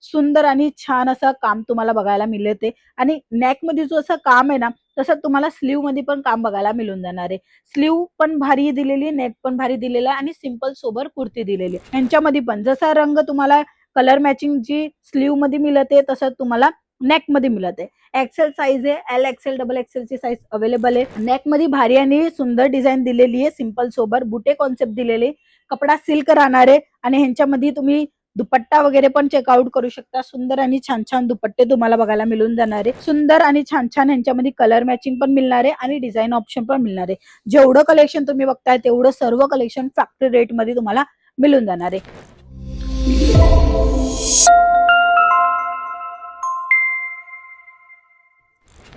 सुंदर आणि छान असं काम तुम्हाला बघायला मिळते आणि नेक मध्ये जो असं काम आहे ना, तसं तुम्हाला स्लीव मध्ये पण काम बघायला मिळून जाणार आहे. स्लीव पण भारी दिलेली, नेक पण भारी दिलेला आहे आणि सिंपल सोबर कुर्ती दिलेली आहे. ह्यांच्यामध्ये पण जसा रंग तुम्हाला कलर मॅचिंग जी स्लीव मध्ये मिळते तसं तुम्हाला नेक मध्ये मिळते. एक्सेल साईज आहे, एल एक्सेल डबल एक्सेल ची साईज अवेलेबल आहे. नेक मध्ये भारी आणि सुंदर डिझाईन दिलेली आहे, सिंपल सोबर बुटे कॉन्सेप्ट दिलेले. कपडा सिल्क राहणार आहे आणि ह्यांच्यामध्ये तुम्ही दुपट्टा वगैरे पण चेकआउट करू शकता. सुंदर आणि छान छान दुपट्टे तुम्हाला बघायला मिळून जाणार आहे. सुंदर आणि छान छान ह्यांच्यामध्ये कलर मॅचिंग पण मिळणार आहे आणि डिझाईन ऑप्शन पण मिळणार आहे. जेवढं कलेक्शन तुम्ही बघताय तेवढं सर्व कलेक्शन फॅक्टरी रेट मध्ये तुम्हाला मिळून जाणार आहे.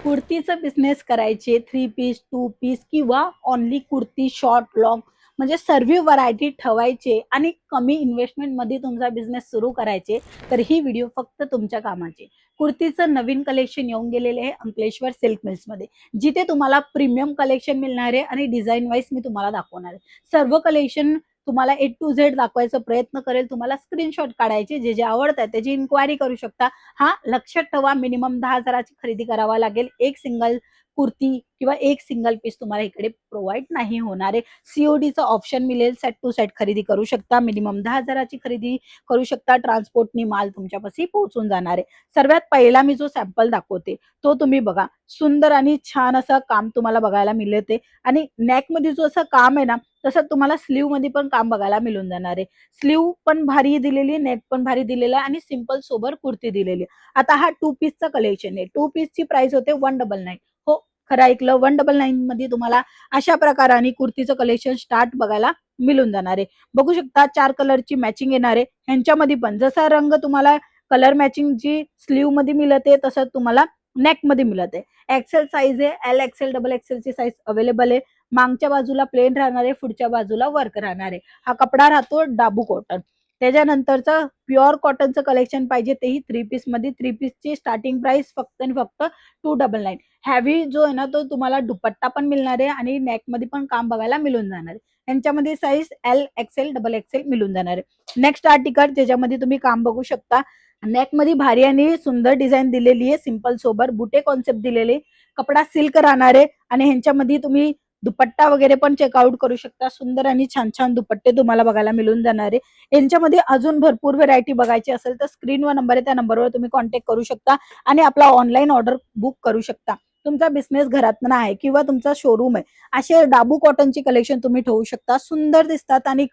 कुर्तीचा बिझनेस करायचे, 3 पीस, 2 पीस किंवा ओन्ली कुर्ती, शॉर्ट, लॉंग म्हणजे सर्व व्हरायटी ठेवायचे आणि कमी इन्व्हेस्टमेंट मध्ये तुमचा बिझनेस सुरू करायचे, तर ही व्हिडिओ फक्त तुमच्या कामाची. कुर्तीचं नवीन कलेक्शन येऊन गेलेले आहे अंकलेश्वर सिल्क मिल्स मध्ये, जिथे तुम्हाला प्रीमियम कलेक्शन मिळणार आहे आणि डिझाईन वाईज मी तुम्हाला दाखवणार आहे. सर्व कलेक्शन तुम्हाला ए टू झेड दाखवायचा प्रयत्न करेल. तुम्हाला स्क्रीनशॉट काढायचे, जे जे आवडतात त्याची इन्क्वायरी करू शकता. हा लक्षात ठेवा, मिनिमम 10,000ची खरेदी करावा लागेल. एक सिंगल कुर्ती किंवा एक सिंगल पीस तुम्हाला इकडे प्रोव्हाइड नाही होणार आहे. सीओडीचा ऑप्शन मिळेल. सेट टू सेट खरेदी करू शकता. मिनिमम 10,000ची खरेदी करू शकता. ट्रान्सपोर्टनी माल तुमच्यापाशी पोहोचून जाणार आहे. सर्वात पहिला मी जो सॅम्पल दाखवते तो तुम्ही बघा. सुंदर आणि छान असं काम तुम्हाला बघायला मिळते आणि नेक मध्ये जो असं काम आहे ना, तसं तुम्हाला स्लीव मध्ये पण काम बघायला मिळून जाणार आहे. स्लीव पण भारी दिलेली, नेक पण भारी दिलेला आणि सिंपल सोबर कुर्ती दिलेली. आता हा 2 पीसचा कलेक्शन आहे. 2 पीसची प्राइस होते 199. हो, खरं ऐकलं, 199 मध्ये तुम्हाला अशा प्रकाराने कुर्तीचं कलेक्शन स्टार्ट बघायला मिळून जाणार आहे. बघू शकता 4 कलरची मॅचिंग येणार आहे. ह्यांच्यामध्ये पण जसा रंग तुम्हाला कलर मॅचिंग जी स्लीव मध्ये मिळते तसं तुम्हाला नेक मध्ये मिळते. एक्सेल साईज आहे, एल एक्सेल डबल एक्सेल ची साईज अवेलेबल आहे. मागच्या बाजूला प्लेन राहणार आहे, पुढच्या बाजूला वर्क राहणार आहे. हा कपडा राहतो डाबू कॉटन. त्याच्यानंतरचं प्युअर कॉटनचं कलेक्शन पाहिजे तेही 3 पीस मध्ये. 3 पीसची स्टार्टिंग प्राइस फक्त आणि फक्त 299. हॅवी जो आहे ना तो तुम्हाला दुपट्टा पण मिळणार आहे आणि नेक मध्ये पण काम बघायला मिळून जाणार आहे. यांच्यामध्ये size L XL double XL मिळून जाणार आहे. नेक्स्ट आर्टिकल ज्याच्यामध्ये तुम्ही काम बघू शकता. नेक मध्ये भारी आणि सुंदर डिझाईन दिलेली आहे, सिंपल सोबर बुटे कॉन्सेप्ट दिलेले. कपडा सिल्क राहणार आहे आणि ह्यांच्यामध्ये तुम्ही दुपट्टा वगैरे पण चेकआउट करू शकता. सुंदर आणि छान छान दुपट्टे तुम्हाला बघायला मिळून जाणार आहे. यांच्यामध्ये अजून भरपूर व्हरायटी बघायची असेल तर स्क्रीनवर नंबर आहे, त्या नंबरवर तुम्ही कॉन्टॅक्ट करू शकता आणि आपला ऑनलाईन ऑर्डर बुक करू शकता. तुमचा बिझनेस घरातून आहे किंवा तुमचा शोरूम आहे, असे डाबू कॉटनची कलेक्शन तुम्ही ठेवू शकता. सुंदर दिसतात आणि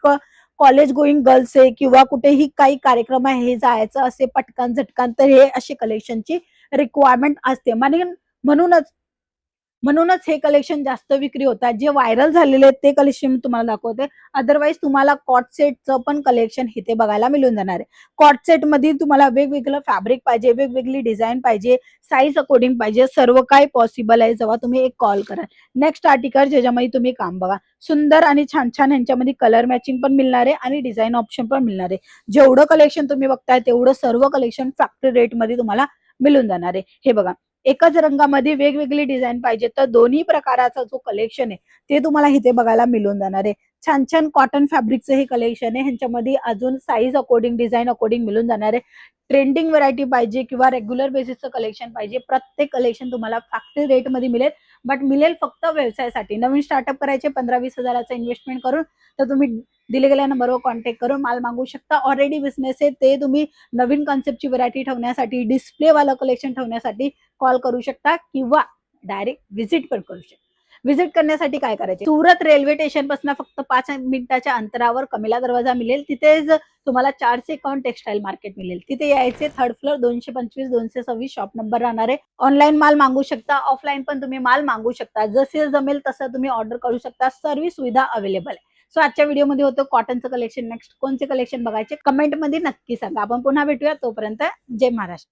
कॉलेज गोईंग गर्ल्स आहे किंवा कुठेही काही कार्यक्रम आहे हे जायचं असे पटकन झटकन, तर हे असे कलेक्शनची रिक्वायरमेंट असते. म्हणूनच म्हणूनच हे कलेक्शन जास्त विक्री होतात. जे व्हायरल झालेले आहेत ते कलेक्शन तुम्हाला दाखवते. अदरवाईज तुम्हाला कॉट सेटचं पण कलेक्शन इथे बघायला मिळून जाणार आहे. कॉट सेट मध्ये तुम्हाला वेगवेगळं फॅब्रिक पाहिजे, वेगवेगळी डिझाईन पाहिजे, साईज अकॉर्डिंग पाहिजे, सर्व काही पॉसिबल आहे जेव्हा तुम्ही एक कॉल करा. नेक्स्ट आर्टिकल ज्याच्यामध्ये तुम्ही काम बघा. सुंदर आणि छान छान ह्यांच्यामध्ये कलर मॅचिंग पण मिळणार आहे आणि डिझाईन ऑप्शन पण मिळणार आहे. जेवढं कलेक्शन तुम्ही बघताय तेवढं सर्व कलेक्शन फॅक्टरी रेट मध्ये तुम्हाला मिळून जाणार आहे. हे बघा, एकाच रंगामध्ये वेगवेगळी डिझाईन पाहिजे तर दोन्ही प्रकाराचा जो कलेक्शन आहे ते तुम्हाला इथे बघायला मिळून जाणार आहे. छान छान कॉटन फॅब्रिकचं हे कलेक्शन आहे. ह्यांच्यामध्ये अजून साईज अकॉर्डिंग, डिझाईन अकॉर्डिंग मिळून जाणार आहे. ट्रेंडिंग व्हरायटी पाहिजे किंवा रेग्युलर बेसिसचं कलेक्शन पाहिजे, प्रत्येक कलेक्शन तुम्हाला फॅक्टरी रेट मध्ये मिळेल. बट मिळेल फक्त व्यवसायासाठी. नवीन स्टार्टअप करायचे 15-20 हजाराचं इन्व्हेस्टमेंट करून, तर तुम्ही दिले गेल्या नंबरवर कॉन्टॅक्ट करून माल मागू शकता. ऑलरेडी बिझनेस आहे ते तुम्ही नवीन कॉन्सेप्टची व्हरायटी ठेवण्यासाठी, डिस्प्लेवालं कलेक्शन ठेवण्यासाठी कॉल करू शकता किंवा डायरेक्ट व्हिजिट पण करू शकता. व्हिजिट करण्यासाठी काय करायचे, सुरत रेल्वे स्टेशन पासून फक्त 5 मिनिटाच्या अंतरावर कमिला दरवाजा मिळेल. तिथेच तुम्हाला 451 टेक्सटाईल मार्केट मिळेल. तिथे यायचे. 3rd फ्लोर, 225-226 शॉप नंबर राहणार आहे. ऑनलाईन माल मागू शकता, ऑफलाईन पण तुम्ही माल मागू शकता. जसे जमेल तसं तुम्ही ऑर्डर करू शकता. सर्व सुविधा अवेलेबल आहे. सो आजच्या व्हिडिओमध्ये होतं कॉटनचं कलेक्शन. नेक्स्ट कोणते कलेक्शन बघायचे कमेंट मध्ये नक्की सांगा. आपण पुन्हा भेटूया. तोपर्यंत जय महाराष्ट्र.